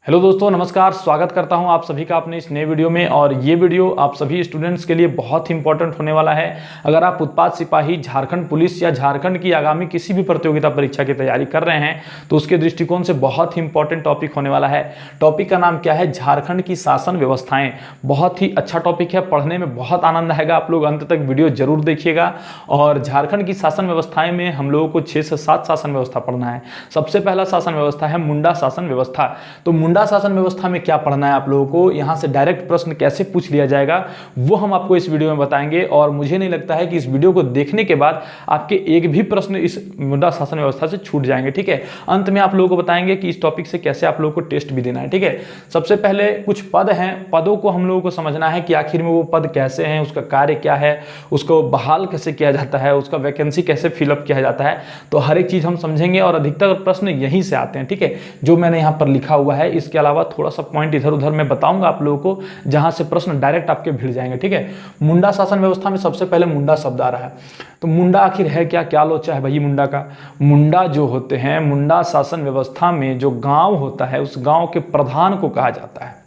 Hello दोस्तों, नमस्कार। स्वागत करता हूं आप सभी का अपने इस नए वीडियो में। और ये वीडियो आप सभी स्टूडेंट्स के लिए बहुत ही इंपॉर्टेंट होने वाला है। अगर आप उत्पाद सिपाही, झारखंड पुलिस या झारखंड की आगामी किसी भी प्रतियोगिता परीक्षा की तैयारी कर रहे हैं तो उसके दृष्टिकोण से बहुत ही इंपॉर्टेंट टॉपिक होने वाला है। टॉपिक का नाम क्या है? झारखंड की शासन व्यवस्थाएं। बहुत ही अच्छा टॉपिक है, पढ़ने में बहुत आनंद आएगा। आप लोग अंत तक वीडियो जरूर देखिएगा। और झारखंड की शासन व्यवस्थाएं में हम लोगों को 6 से 7 शासन व्यवस्था पढ़ना है। सबसे पहला शासन व्यवस्था है मुंडा शासन व्यवस्था। तो मुंडा शासन व्यवस्था में क्या पढ़ना है आप लोगों को, यहां से डायरेक्ट प्रश्न कैसे पूछ लिया जाएगा वो हम आपको इस वीडियो में बताएंगे। और मुझे नहीं लगता है कि इस वीडियो को देखने के बाद आपके एक भी प्रश्न इस मुंडा शासन व्यवस्था से छूट जाएंगे। ठीक है, अंत में आप लोगों को बताएंगे कि इस टॉपिक से कैसे आप लोगों को टेस्ट भी देना है। ठीक है, सबसे पहले कुछ पद हैं, पदों को हम लोगों को समझना है कि आखिर में वो पद कैसे हैं, उसका कार्य क्या है, उसको बहाल कैसे किया जाता है, उसका वैकेंसी कैसे फिलअप किया जाता है। तो हर एक चीज हम समझेंगे और अधिकतर प्रश्न यहीं से आते हैं। ठीक है, जो मैंने यहाँ पर लिखा हुआ है, इसके अलावा थोड़ा सा पॉइंट इधर उधर मैं बताऊंगा आप लोगों को, जहां से प्रश्न डायरेक्ट आपके भिड़ जाएंगे। ठीक है, मुंडा शासन व्यवस्था में सबसे पहले मुंडा शब्द आ रहा है। तो मुंडा आखिर है क्या? क्या लोचा है भाई मुंडा का? मुंडा जो होते हैं, मुंडा शासन व्यवस्था में जो गांव होता है उस गांव के प्रधान को कहा जाता है।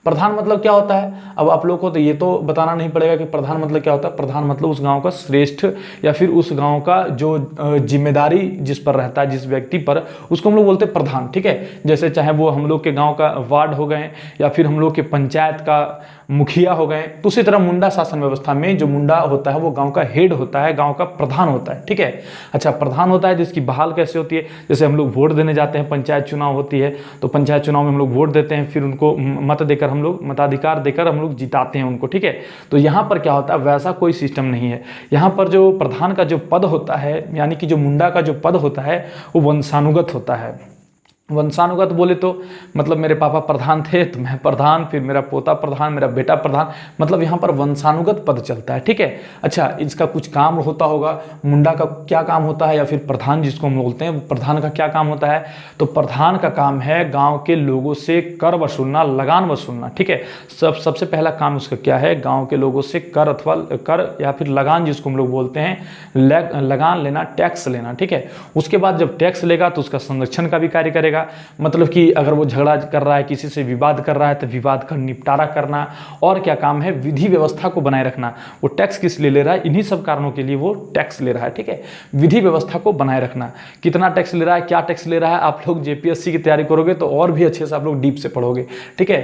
प्रधान मतलब क्या होता है? अब आप लोग को तो ये तो बताना नहीं पड़ेगा कि प्रधान मतलब क्या होता है। प्रधान मतलब उस गांव का श्रेष्ठ या फिर उस गांव का जो जिम्मेदारी जिस पर रहता है, जिस व्यक्ति पर, उसको हम लोग बोलते हैं प्रधान। ठीक है, जैसे चाहे वो हम लोग के गांव का वार्ड हो गए या फिर हम लोग के पंचायत का मुखिया हो गए। तो उसी तरह मुंडा शासन व्यवस्था में जो मुंडा होता है वो गांव का हेड होता है, गांव का प्रधान होता है। ठीक है, अच्छा, प्रधान होता है जिसकी बहाल कैसे होती है? जैसे हम लोग वोट देने जाते हैं, पंचायत चुनाव होती है तो पंचायत चुनाव में हम लोग वोट देते हैं, फिर उनको मत देकर हम लोग, मताधिकार देकर हम लोग जिताते हैं उनको। ठीक है, तो यहाँ पर क्या होता है, वैसा कोई सिस्टम नहीं है। यहाँ पर जो प्रधान का जो पद होता है, यानी कि जो मुंडा का जो पद होता है वो वंशानुगत होता है। वंशानुगत बोले तो मतलब मेरे पापा प्रधान थे तो मैं प्रधान, फिर मेरा पोता प्रधान, मेरा बेटा प्रधान, मतलब यहाँ पर वंशानुगत पद चलता है। ठीक है, अच्छा, इसका कुछ काम होता होगा। मुंडा का क्या काम होता है, या फिर प्रधान जिसको हम बोलते हैं, प्रधान का क्या काम होता है? तो प्रधान का काम है गांव के लोगों से कर वसूलना, लगान वसूलना। ठीक है, सबसे पहला काम उसका क्या है? गाँव के लोगों से कर अथवा कर या फिर लगान जिसको हम लोग बोलते हैं, लगान लेना, टैक्स लेना। ठीक है, उसके बाद जब टैक्स लेगा तो उसका संरक्षण का भी कार्य करेगा। मतलब कि अगर वो झगड़ा कर रहा है, किसी से विवाद कर रहा है तो विवाद का निपटारा करना। और क्या काम है? विधि व्यवस्था को बनाए रखना। वो टैक्स किस लिए ले रहा है? इन्हीं सब कारणों के लिए वो टैक्स ले रहा है। ठीक है, विधि व्यवस्था को बनाए रखना। कितना टैक्स ले रहा है, क्या टैक्स ले रहा है, आप लोग जेपीएससी की तैयारी करोगे तो और भी अच्छे से आप लोग डीप से पढ़ोगे। ठीक है,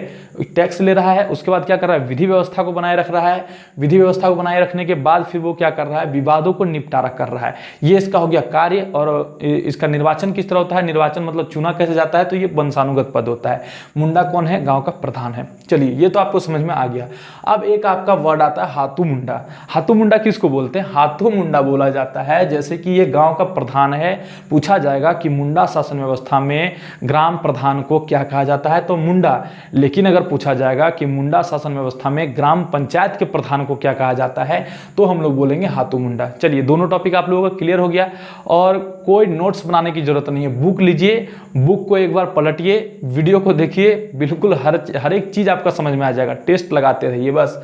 टैक्स ले रहा है, उसके बाद क्या कर रहा है? विधि व्यवस्था को बनाए रख रहा है। विधि व्यवस्था को बनाए रखने के बाद फिर वो क्या कर रहा है? विवादों को निपटारा कर रहा है। ये इसका हो गया कार्य। और इसका निर्वाचन किस तरह होता है? निर्वाचन मतलब चुना कैसे जाता है? तो ये वंशानुगत पद होता है। मुंडा कौन है? गांव का प्रधान है। चलिए, ये तो आपको समझ में आ गया। अब एक आपका वर्ड आता है हाथू मुंडा। हाथू मुंडा किसको बोलते हैं? हाथू मुंडा बोला जाता है जैसे कि ये गांव का प्रधान है। पूछा जाएगा कि मुंडा शासन व्यवस्था में ग्राम प्रधान को क्या कहा जाता है, तो मुंडा। लेकिन अगर पूछा जाएगा कि मुंडा शासन व्यवस्था में ग्राम पंचायत के प्रधान को क्या कहा जाता है, तो हम लोग बोलेंगे हाथू मुंडा। चलिए, दोनों टॉपिक आप लोगों का क्लियर हो गया। और कोई नोट्स बनाने की जरूरत नहीं है। बुक लीजिए, बुक को एक बार पलटिए, वीडियो को देखिए, बिल्कुल हर एक चीज आपका समझ में आ जाएगा। टेस्ट लगाते रहिए बस।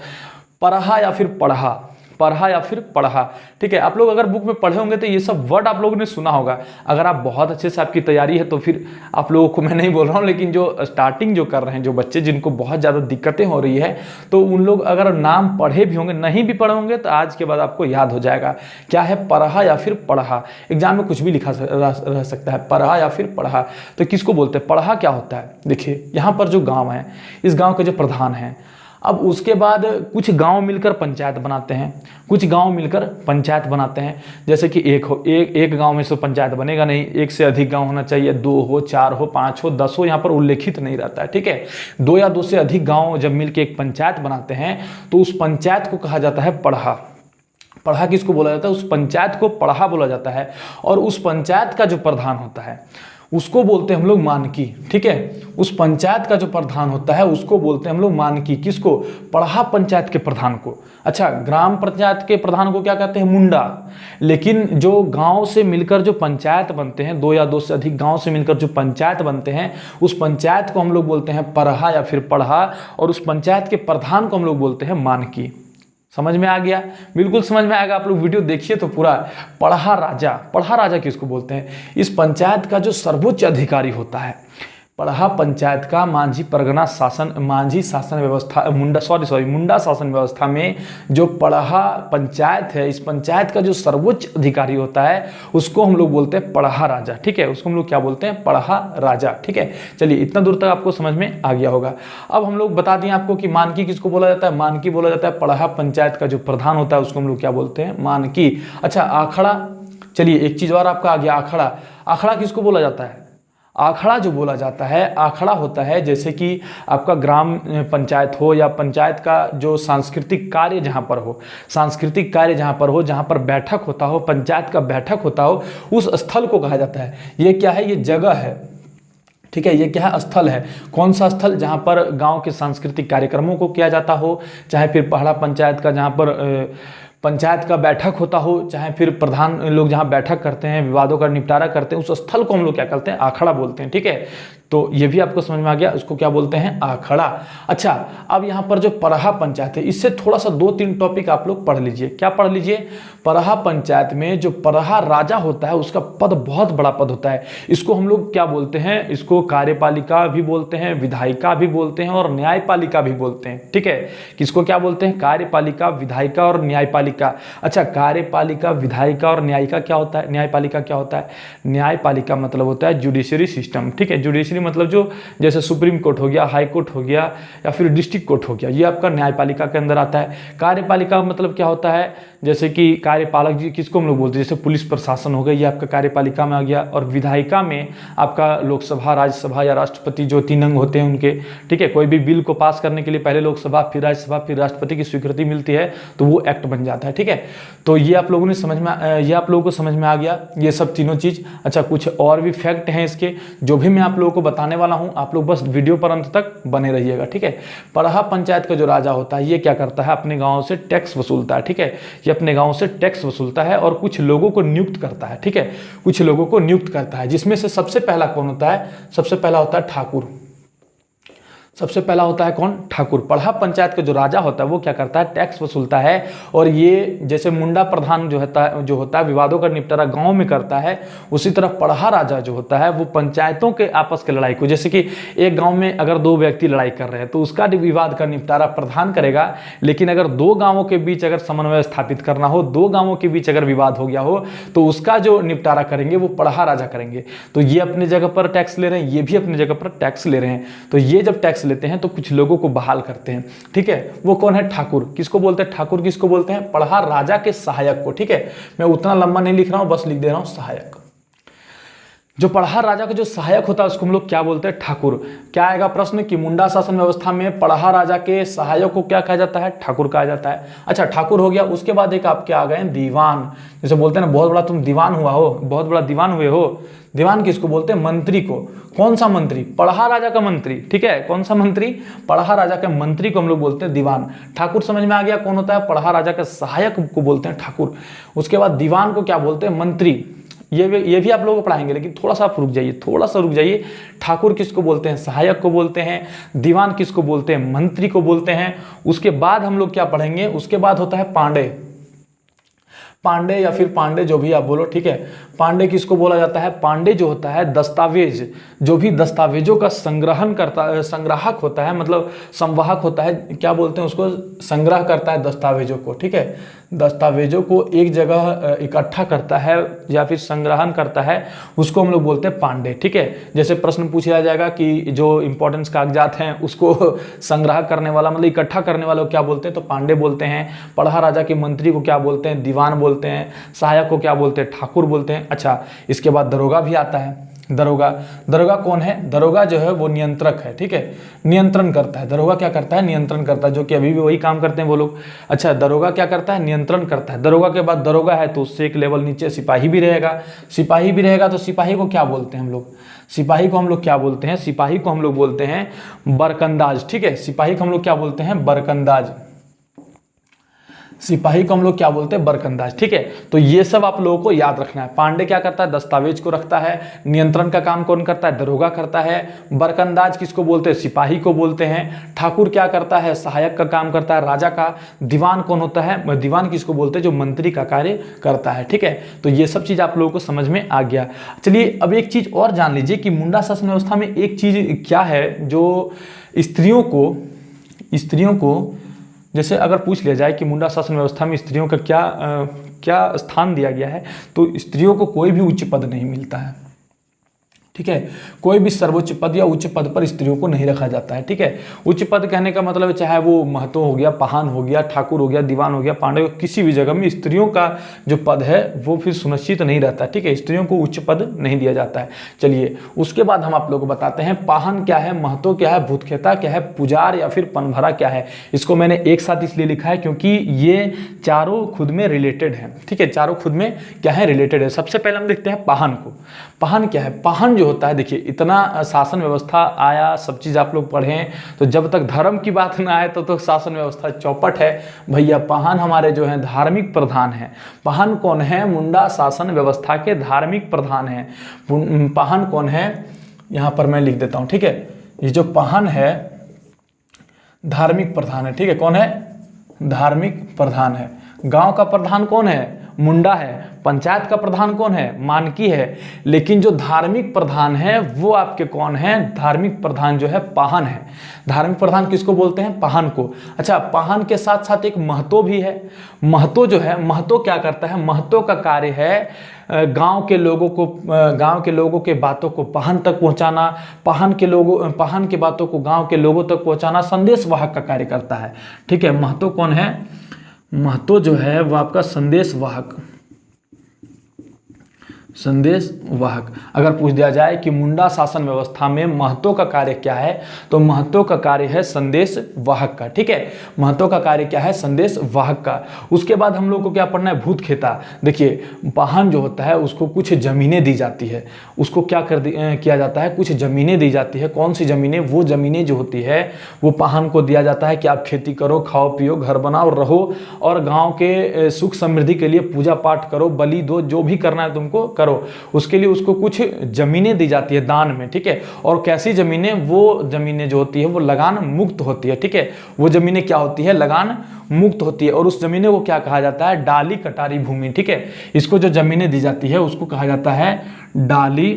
पढ़ा या फिर पढ़ा, पढ़ा या फिर पढ़ा। ठीक है, आप लोग अगर बुक में पढ़े होंगे तो ये सब वर्ड आप लोगों ने सुना होगा। अगर आप बहुत अच्छे से आपकी तैयारी है तो फिर आप लोगों को मैं नहीं बोल रहा हूँ, लेकिन जो स्टार्टिंग जो कर रहे हैं, जो बच्चे जिनको बहुत ज़्यादा दिक्कतें हो रही है, तो उन लोग अगर नाम पढ़े भी होंगे, नहीं भी पढ़े होंगे, तो आज के बाद आपको याद हो जाएगा क्या है, पढ़ा या फिर पढ़ा। एग्जाम में कुछ भी लिखा रह सकता है, पढ़ा या फिर पढ़ा। तो किसको बोलते हैं? पढ़ा क्या होता है? देखिए, यहाँ पर जो गाँव है, इस गाँव के जो प्रधान हैं, अब उसके बाद कुछ गांव मिलकर पंचायत बनाते हैं, कुछ गांव मिलकर पंचायत बनाते हैं। जैसे कि एक गांव में से पंचायत बनेगा नहीं, एक से अधिक गांव होना चाहिए, 2 हो, 4 हो, 5 हो, 10 हो, यहाँ पर उल्लेखित नहीं रहता है। ठीक है, 2 या 2 से अधिक गांव जब मिलकर एक पंचायत बनाते हैं तो उस पंचायत को कहा जाता है पढ़ा। पढ़ा किसको बोला जाता है? उस पंचायत को पढ़ा बोला जाता है। और उस पंचायत का जो प्रधान होता है उसको बोलते हैं हम लोग मानकी। ठीक है, उस पंचायत का जो प्रधान होता है उसको बोलते हैं हम लोग मानकी। किसको? पढ़ा पंचायत के प्रधान को। अच्छा, ग्राम पंचायत के प्रधान को क्या कहते हैं? मुंडा। लेकिन जो गांव से मिलकर जो पंचायत बनते हैं, 2 या 2 से अधिक गांव से मिलकर जो पंचायत बनते हैं, उस पंचायत को हम लोग बोलते हैं पढ़ा या फिर पढ़ा। और उस पंचायत के प्रधान को हम लोग बोलते हैं मानकी। समझ में आ गया? बिल्कुल समझ में आएगा। आप लोग वीडियो देखिए तो पूरा। पढ़ा राजा, पढ़ा राजा किसको बोलते हैं? इस पंचायत का जो सर्वोच्च अधिकारी होता है, पढ़ा पंचायत का मांझी परगना शासन, मांझी शासन व्यवस्था, मुंडा शासन व्यवस्था में जो पढ़ा पंचायत है, इस पंचायत का जो सर्वोच्च अधिकारी होता है उसको हम लोग बोलते हैं पढ़ा राजा। ठीक है, उसको हम लोग क्या बोलते हैं? पढ़ा राजा। ठीक है, चलिए इतना दूर तक आपको समझ में आ गया होगा। अब हम लोग बता दें आपको कि मानकी किसको बोला जाता है? मानकी बोला जाता है पढ़ा पंचायत का जो प्रधान होता है उसको हम लोग क्या बोलते हैं? मानकी। अच्छा, आखड़ा, चलिए एक चीज और आपका आ गया, आखड़ा। आखड़ा किसको बोला जाता है? आखड़ा जो बोला जाता है, आखड़ा होता है जैसे कि आपका ग्राम पंचायत हो या पंचायत का जो सांस्कृतिक कार्य जहाँ पर हो, सांस्कृतिक कार्य जहाँ पर हो, जहाँ पर बैठक होता हो, पंचायत का बैठक होता हो, उस स्थल को कहा जाता है। ये क्या है? ये जगह है। ठीक है, ये क्या है? स्थल है। कौन सा स्थल? जहाँ पर गांव के सांस्कृतिक कार्यक्रमों को किया जाता हो, चाहे फिर पढ़ा पंचायत का जहाँ पर पंचायत का बैठक होता हो, चाहे फिर प्रधान लोग जहाँ बैठक करते हैं, विवादों का निपटारा करते हैं, उस स्थल को हम लोग क्या करते हैं? आखड़ा बोलते हैं। ठीक है, तो ये भी आपको समझ में आ गया, उसको क्या बोलते हैं? आखड़ा। अच्छा, अब यहाँ पर जो पढ़ा पंचायत है, इससे थोड़ा सा 2-3 टॉपिक आप लोग पढ़ लीजिए। क्या पढ़ लीजिए? पढ़ा पंचायत में जो पढ़ा राजा होता है उसका पद बहुत बड़ा पद होता है। इसको हम लोग क्या बोलते हैं? इसको कार्यपालिका भी बोलते हैं, विधायिका भी बोलते हैं और न्यायपालिका भी बोलते हैं। ठीक है, किसको क्या बोलते हैं? कार्यपालिका, विधायिका और न्यायपालिका। अच्छा, कार्यपालिका, विधायिका और न्यायिका क्या होता है? न्यायपालिका क्या होता है? न्यायपालिका मतलब होता है जुडिशरी सिस्टम। ठीक है, जुडिशरी मतलब जो जैसे सुप्रीम कोर्ट हो गया, हाई कोर्ट हो गया या फिर डिस्ट्रिक्ट कोर्ट हो गया, ये आपका न्यायपालिका के अंदर आता है। कार्यपालिका मतलब क्या होता है? जैसे कि कार्यपालक जी किसको हम लोग बोलते हैं? जैसे पुलिस प्रशासन हो गया, ये आपका कार्यपालिका में आ गया। और विधायिका में आपका लोकसभा, राज्यसभा या राष्ट्रपति, जो 3 अंग होते हैं उनके। ठीक है, कोई भी बिल को पास करने के लिए पहले लोकसभा, फिर राज्यसभा, फिर राष्ट्रपति की स्वीकृति मिलती है तो वो एक्ट बन जाता है। ठीक है, तो ये आप लोगों ने समझ में, ये आप लोगों को समझ में आ गया ये सब तीनों चीज। अच्छा, कुछ और भी फैक्ट हैं इसके जो भी मैं आप लोगों को बताने वाला हूं, आप लोग बस वीडियो पर अंत तक बने रहिएगा। ठीक है, पढ़ा पंचायत का जो राजा होता है ये क्या करता है? अपने गांव से टैक्स वसूलता है। ठीक है, ये अपने गांव से टैक्स वसूलता है और कुछ लोगों को नियुक्त करता है। ठीक है, कुछ लोगों को नियुक्त करता है, जिसमें से सबसे पहला कौन होता है? सबसे पहला होता है ठाकुर। सबसे पहला होता है कौन? ठाकुर। पढ़ा पंचायत का जो राजा होता है वो क्या करता है? टैक्स वसूलता है। और ये जैसे मुंडा प्रधान जो होता है विवादों का निपटारा गांव में करता है, उसी तरह पढ़ा राजा जो होता है वो पंचायतों के आपस के लड़ाई को, जैसे कि एक गांव में अगर 2 व्यक्ति लड़ाई कर रहे हैं तो उसका विवाद का निपटारा प्रधान करेगा। लेकिन अगर 2 गांवों के बीच अगर समन्वय स्थापित करना हो, 2 गांवों के बीच अगर विवाद हो गया हो तो उसका जो निपटारा करेंगे वो पढ़ा राजा करेंगे। तो ये अपनी जगह पर टैक्स ले रहे हैं, ये भी अपनी जगह पर टैक्स ले रहे हैं। तो ये जब टैक्स लेते हैं तो कुछ लोगों को बहाल करते हैं। ठीक है, वो कौन है? ठाकुर। किसको बोलते हैं? ठाकुर किसको बोलते हैं? पढ़ा राजा के सहायक को। ठीक है, मैं उतना लंबा नहीं लिख रहा हूं, बस लिख दे रहा हूं सहायक। जो पढ़ा राजा का जो सहायक होता है उसको हम लोग क्या बोलते हैं? ठाकुर। क्या आएगा प्रश्न कि मुंडा शासन व्यवस्था में पढ़ा राजा के सहायक को क्या कहा जाता है? ठाकुर कहा जाता है। अच्छा, ठाकुर हो गया। उसके बाद एक आपके आ गए दीवान। जैसे बोलते हैं ना, बहुत बड़ा तुम दीवान हुआ हो, बहुत बड़ा दीवान हुए हो। दीवान किसको बोलते हैं? मंत्री को। कौन सा मंत्री? पढ़ा राजा का मंत्री। ठीक है, कौन सा मंत्री? पढ़ा राजा के मंत्री को हम लोग बोलते हैं दीवान। ठाकुर समझ में आ गया कौन होता है? पढ़ा राजा के सहायक को बोलते हैं ठाकुर। उसके बाद दीवान को क्या बोलते हैं? मंत्री। ये भी आप लोगों को पढ़ाएंगे, लेकिन थोड़ा सा आप रुक जाइए, थोड़ा सा रुक जाइए। ठाकुर किसको बोलते हैं? सहायक को बोलते हैं। दीवान किसको बोलते हैं? मंत्री को बोलते हैं। उसके बाद हम लोग क्या पढ़ेंगे? उसके बाद होता है पांडे। पांडे या फिर पांडे, जो भी आप बोलो। ठीक है, पांडे किसको बोला जाता है? पांडे जो होता है दस्तावेज, जो भी दस्तावेजों का संग्राहक होता है, मतलब संवाहक होता है, क्या बोलते हैं उसको? संग्रह करता है दस्तावेजों को। ठीक है, दस्तावेजों को एक जगह इकट्ठा करता है या फिर संग्रहण करता है, उसको हम लोग बोलते हैं पांडे। ठीक है, जैसे प्रश्न पूछा जाएगा कि जो इंपॉर्टेंस कागजात हैं उसको संग्रह करने वाला, मतलब इकट्ठा करने वाला को क्या बोलते हैं? तो पांडे बोलते हैं। पढ़ा राजा के मंत्री को क्या बोलते हैं? दीवान बोलते हैं। सहायक को क्या बोलते हैं? ठाकुर बोलते हैं। अच्छा, इसके बाद दरोगा भी आता है। दरोगा, दरोगा कौन है? दरोगा जो है वो नियंत्रक है। ठीक है, नियंत्रण करता है। दरोगा क्या करता है? नियंत्रण करता है, जो कि अभी भी वही काम करते हैं वो लोग। अच्छा, दरोगा क्या करता है? नियंत्रण करता है। दरोगा के बाद दरोगा है तो उससे एक लेवल नीचे सिपाही भी रहेगा। सिपाही भी रहेगा तो सिपाही को क्या बोलते हैं हम लोग? सिपाही को हम लोग क्या बोलते हैं? सिपाही को हम लोग बोलते हैं बरकंदाज। ठीक है, सिपाही को हम लोग क्या बोलते हैं? बरकंदाज। सिपाही को हम लोग क्या बोलते हैं, बरकंदाज। ठीक है, तो ये सब आप लोगों को याद रखना है। पांडे क्या करता है, दस्तावेज को रखता है। नियंत्रण का काम कौन करता है, दरोगा करता है। बरकंदाज किसको बोलते हैं, सिपाही को बोलते हैं। ठाकुर क्या करता है, सहायक का काम करता है राजा का। दीवान कौन होता है, दीवान किसको बोलते हैं, जो मंत्री का कार्य करता है। ठीक है, तो ये सब चीज आप लोगों को समझ में आ गया। चलिए अब एक चीज और जान लीजिए कि मुंडा शासन व्यवस्था में एक चीज क्या है जो स्त्रियों को जैसे अगर पूछ लिया जाए कि मुंडा शासन व्यवस्था में स्त्रियों का क्या स्थान दिया गया है, तो स्त्रियों को कोई भी उच्च पद नहीं मिलता है। ठीक है, कोई भी सर्वोच्च पद या उच्च पद पर स्त्रियों को नहीं रखा जाता है। ठीक है, उच्च पद कहने का मतलब चाहे वो महतो हो गया, पाहन हो गया, ठाकुर हो गया, दीवान हो गया, पांडे, किसी भी जगह में स्त्रियों का जो पद है वो फिर सुनिश्चित नहीं रहता। ठीक है, स्त्रियों को उच्च पद नहीं दिया जाता है। चलिए उसके बाद हम आप लोगों को बताते हैं पाहन क्या है, महतो क्या है, भूतखेता क्या है, पुजार या फिर पनभरा क्या है। इसको मैंने एक साथ इसलिए लिखा है क्योंकि ये चारों खुद में रिलेटेड है। ठीक है, चारों खुद में क्या है, रिलेटेड है। सबसे पहले हम देखते हैं पाहन को। पाहन क्या है, पाहन जो होता है, देखिए इतना शासन व्यवस्था आया, सब चीज आप लोग पढ़ें, तो जब तक धर्म की बात ना आए तो शासन व्यवस्था चौपट है भैया। पाहन हमारे जो है धार्मिक प्रधान है। पाहन कौन है, मुंडा शासन व्यवस्था के धार्मिक प्रधान है। पाहन कौन है, यहां पर मैं लिख देता हूं। ठीक है, ये जो पाहन है धार्मिक प्रधान है। ठीक है, कौन है, धार्मिक प्रधान है। गांव का प्रधान कौन है, मुंडा है। पंचायत का प्रधान कौन है, मानकी है। लेकिन जो धार्मिक प्रधान है वो आपके कौन है, धार्मिक प्रधान जो है पाहन है। धार्मिक प्रधान किसको बोलते हैं, पाहन को। अच्छा, पाहन के साथ साथ एक महतो भी है। महतो जो है, महतो क्या करता है, महतो का कार्य है गांव के लोगों के बातों को पाहन तक पहुंचाना, पाहन के बातों को गांव के लोगों तक पहुंचाना, संदेश वाहक का कार्य करता है। ठीक है, महतो कौन है, महतो जो है वो आपका संदेश वाहक। अगर पूछ दिया जाए कि मुंडा शासन व्यवस्था में महतो का कार्य क्या है, तो महतो का कार्य है संदेश वाहक का। ठीक है, महतो का कार्य क्या है, संदेश वाहक का। उसके बाद हम लोग को क्या पढ़ना है, भूतखेता। देखिए पाहन जो होता है उसको कुछ जमीनें दी जाती है, उसको क्या किया जाता है, कुछ जमीनें दी जाती है। कौन सी जमीनें, वो जमीनें जो होती है वो पाहन को दिया जाता है कि आप खेती करो, खाओ पियो, घर बनाओ, रहो और गाँव के सुख समृद्धि के लिए पूजा पाठ करो, बलि दो, जो भी करना है तुमको करो। उसके लिए उसको कुछ जमीनें दी जाती है दान में। ठीक है, और कैसी जमीनें, वो जमीनें जो होती है वो लगान मुक्त होती है। ठीक है, वो जमीनें क्या होती है, लगान मुक्त होती है। और उस जमीनें को क्या कहा जाता है, डाली कटारी भूमि। ठीक है, इसको जो जमीनें दी जाती है उसको कहा जाता है डाली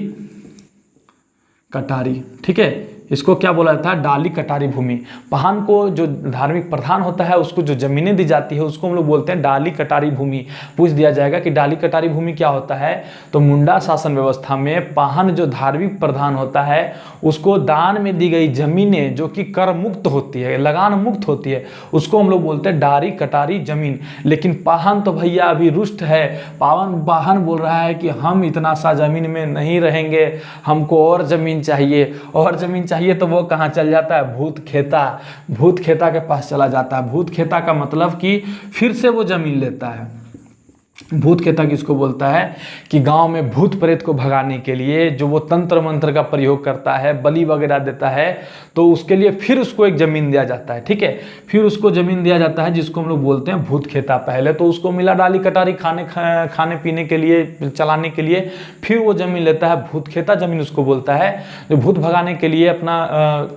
कटारी। ठीक है, इसको क्या बोला जाता है, डाली कटारी भूमि। पाहन को जो धार्मिक प्रधान होता है उसको जो जमीनें दी जाती है उसको हम लोग बोलते हैं डाली कटारी भूमि। पूछ दिया जाएगा कि डाली कटारी भूमि क्या होता है, तो मुंडा शासन व्यवस्था में पाहन जो धार्मिक प्रधान होता है उसको दान में दी गई जमीनें जो कि कर मुक्त होती है, लगान मुक्त होती है, उसको हम लोग बोलते हैं डाली कटारी जमीन। लेकिन पाहन तो भैया अभी रुष्ट है, पाहन बोल रहा है कि हम इतना सा जमीन में नहीं रहेंगे, हमको और जमीन चाहिए, और जमीन चाहिए। तो वो कहाँ चल जाता है, भूतखेता के पास चला जाता है। भूतखेता का मतलब कि फिर से वो जमीन लेता है। भूतखेता किसको बोलता है कि गांव में भूत प्रेत को भगाने के लिए जो वो तंत्र मंत्र का प्रयोग करता है, बलि वगैरह देता है, तो उसके लिए फिर उसको एक जमीन दिया जाता है। ठीक है, फिर उसको जमीन दिया जाता है जिसको हम लोग बोलते हैं भूतखेता। पहले तो उसको मिला डाली कटारी खाने पीने के लिए, चलाने के लिए, फिर वो जमीन लेता है। भूतखेता जमीन उसको बोलता है जो भूत भगाने के लिए, अपना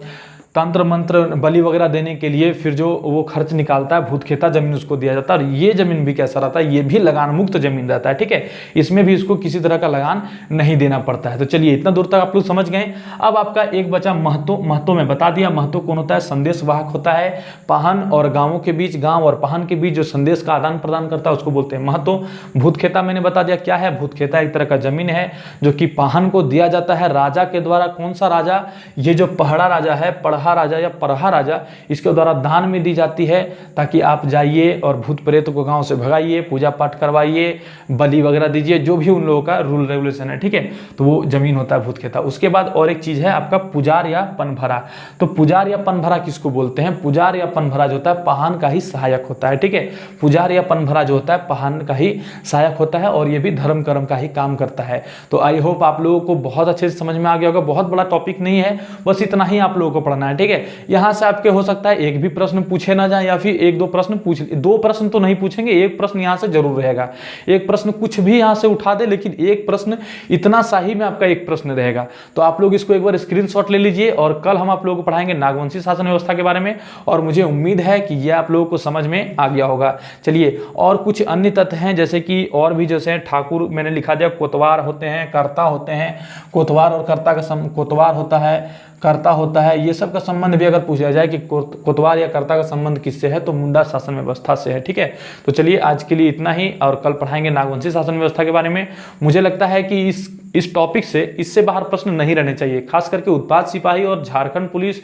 तंत्र मंत्र बलि वगैरह देने के लिए फिर जो वो खर्च निकालता है, भूतखेता जमीन उसको दिया जाता है। और ये जमीन भी कैसा रहता है, ये भी लगान मुक्त जमीन रहता है। ठीक है, इसमें भी इसको किसी तरह का लगान नहीं देना पड़ता है। तो चलिए इतना दूर तक आप लोग समझ गए। अब आपका एक बचा महतो। महतो में बता दिया, महतो कौन होता है, संदेश वाहक होता है। पाहन और गांवों के बीच, गांव और पाहन के बीच जो संदेश का आदान प्रदान करता है उसको बोलते हैं महतो। भूतखेता मैंने बता दिया क्या है, भूतखेता एक तरह का जमीन है जो कि पाहन को दिया जाता है राजा के द्वारा। कौन सा राजा, ये जो पहड़ा राजा है, पढ़ा राजा या परहा राजा, इसके द्वारा दान में दी जाती है ताकि आप जाइए और भूत प्रेत को गांव से भगाइए, पूजा पाठ करवाइए, बलि वगैरह दीजिए, जो भी उन लोगों का रूल रेगुलेशन है। ठीक है, तो वो जमीन होता है भूतखेता। उसके बाद और एक चीज है आपका पुजार या पनभरा। तो पुजार या पनभरा किसको बोलते हैं, पुजार या पनभरा जो होता है पाहन का ही सहायक होता है। ठीक है, पुजार या पनभरा जो होता है पाहन का ही सहायक होता है और ये भी धर्म कर्म का ही काम करता है। तो आई होप आप लोगों को बहुत अच्छे से समझ में आ गया होगा। बहुत बड़ा टॉपिक नहीं है, बस इतना ही आप लोगों को पढ़ना है। है, ठीक है। यहाँ से आपके हो सकता है एक भी प्रश्न पूछे ना जाए या फिर एक दो प्रश्न पूछ, दो प्रश्न तो नहीं पूछेंगे, एक प्रश्न यहाँ से जरूर रहेगा। एक प्रश्न कुछ भी यहाँ से उठा दे, लेकिन एक प्रश्न इतना सही में आपका एक प्रश्न रहेगा। तो आप लोग इसको एक बार स्क्रीनशॉट ले लीजिए और कल हम आप लोगों को पढ़ाएंगे नागवंशी शासन व्यवस्था के बारे में, और मुझे उम्मीद है कि यह आप लोगों को समझ में आ गया होगा। चलिए, और कुछ अन्य तथ्य हैं जैसे कि और भी, जैसे ठाकुर मैंने लिखा दिया, कोतवार होते हैं, कर्ता होते हैं, कोतवार और कर्ता का कोतवार होता है, कर्ता होता है, ये सब का संबंध भी अगर पूछा जाए कि कोतवाल या कर्ता का संबंध किससे है, तो मुंडा शासन व्यवस्था से है, ठीक है। तो चलिए आज के लिए इतना ही, और कल पढ़ाएंगे नागवंशी शासन व्यवस्था के बारे में। मुझे लगता है कि इस टॉपिक से, इससे बाहर प्रश्न नहीं रहने चाहिए, खास करके उत्पाद सिपाही और झारखंड पुलिस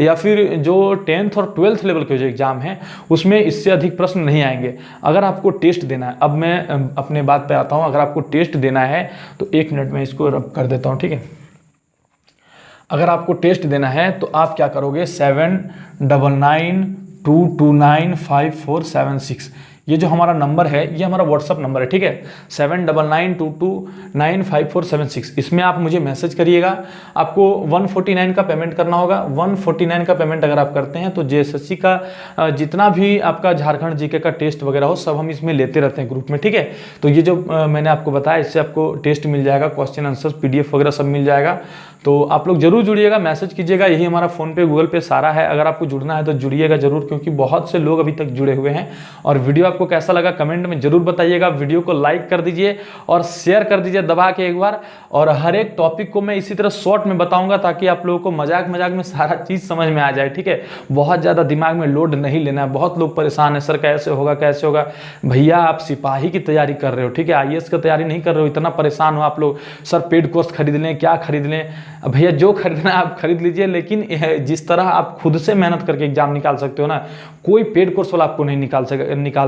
या फिर जो 10th और 12th लेवल के जो एग्जाम है उसमें इससे अधिक प्रश्न नहीं आएंगे। अगर आपको टेस्ट देना है, अब मैं अपने बात पे आता हूँ, अगर आपको टेस्ट देना है तो 1 मिनट में इसको रब कर देता हूँ, ठीक है। अगर आपको टेस्ट देना है तो आप क्या करोगे, 7992295476, ये जो हमारा नंबर है ये हमारा व्हाट्सअप नंबर है, ठीक है। 7992295476, इसमें आप मुझे मैसेज करिएगा। आपको 149 का पेमेंट करना होगा। 149 का पेमेंट अगर आप करते हैं तो JSSC का जितना भी आपका झारखंड जीके का टेस्ट वगैरह हो, सब हम इसमें लेते रहते हैं ग्रुप में, ठीक है। तो ये जो मैंने आपको बताया, इससे आपको टेस्ट मिल जाएगा, क्वेश्चन आंसर PDF वगैरह सब मिल जाएगा। तो आप लोग जरूर जुड़िएगा, मैसेज कीजिएगा। यही हमारा फ़ोन पे, गूगल पे सारा है। अगर आपको जुड़ना है तो जुड़िएगा जरूर, क्योंकि बहुत से लोग अभी तक जुड़े हुए हैं। और वीडियो आपको कैसा लगा कमेंट में जरूर बताइएगा। वीडियो को लाइक कर दीजिए और शेयर कर दीजिए दबा के एक बार। और हर एक टॉपिक को मैं इसी तरह शॉर्ट में बताऊंगा, ताकि आप लोगों को मजाक में सारा चीज़ समझ में आ जाए, ठीक है। बहुत ज़्यादा दिमाग में लोड नहीं लेना है। बहुत लोग परेशान है, सर कैसे होगा कैसे होगा। भैया आप सिपाही की तैयारी कर रहे हो, ठीक है, IAS की तैयारी नहीं कर रहे हो, इतना परेशान हो आप लोग, सर पेड कोर्स खरीद लें, क्या खरीद लें। भैया जो खरीदना है आप खरीद लीजिए, लेकिन जिस तरह आप खुद से मेहनत करके एग्जाम निकाल सकते हो ना, कोई पेड कोर्स वाला आपको नहीं निकाल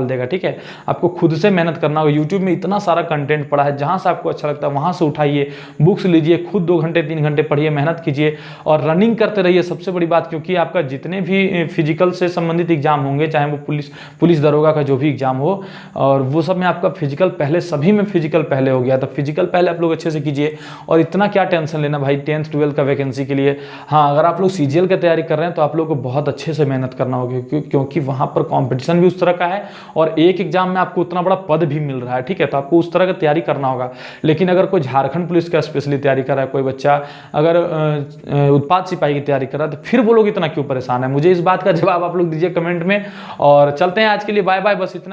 देगा, ठीक है। आपको खुद से मेहनत करना होगा। यूट्यूब में इतना सारा कंटेंट पड़ा है, जहां से आपको अच्छा लगता है वहां से उठाइए, बुक्स लीजिए, खुद 2 घंटे 3 घंटे पढ़िए, मेहनत कीजिए और रनिंग करते रहिए। सबसे बड़ी बात, क्योंकि आपका जितने भी फिजिकल से संबंधित एग्जाम होंगे, चाहे वो पुलिस दरोगा का जो भी एग्जाम हो, और वो सब में आपका फिजिकल पहले, सभी में फिजिकल पहले हो गया, तो फिजिकल पहले आप लोग अच्छे से कीजिए। और इतना क्या टेंशन लेना भाई 10th 12th का वैकेंसी के लिए। हाँ, अगर आप लोग CGL की तैयारी कर रहे हैं तो आप लोग को बहुत अच्छे से मेहनत करना होगा, क्योंकि वहां पर कंपटीशन भी उस तरह का है और एक एग्जाम में आपको उतना बड़ा पद भी मिल रहा है, ठीक है। तो आपको उस तरह की तैयारी करना होगा। लेकिन अगर कोई झारखंड पुलिस का स्पेशली तैयारी कर रहा है, कोई बच्चा अगर उत्पाद सिपाही की तैयारी कर रहा है, तो फिर वो लोग इतना क्यों परेशान है। मुझे इस बात का जवाब आप लोग दीजिए कमेंट में। और चलते हैं, आज के लिए बाय बाय, बस इतना।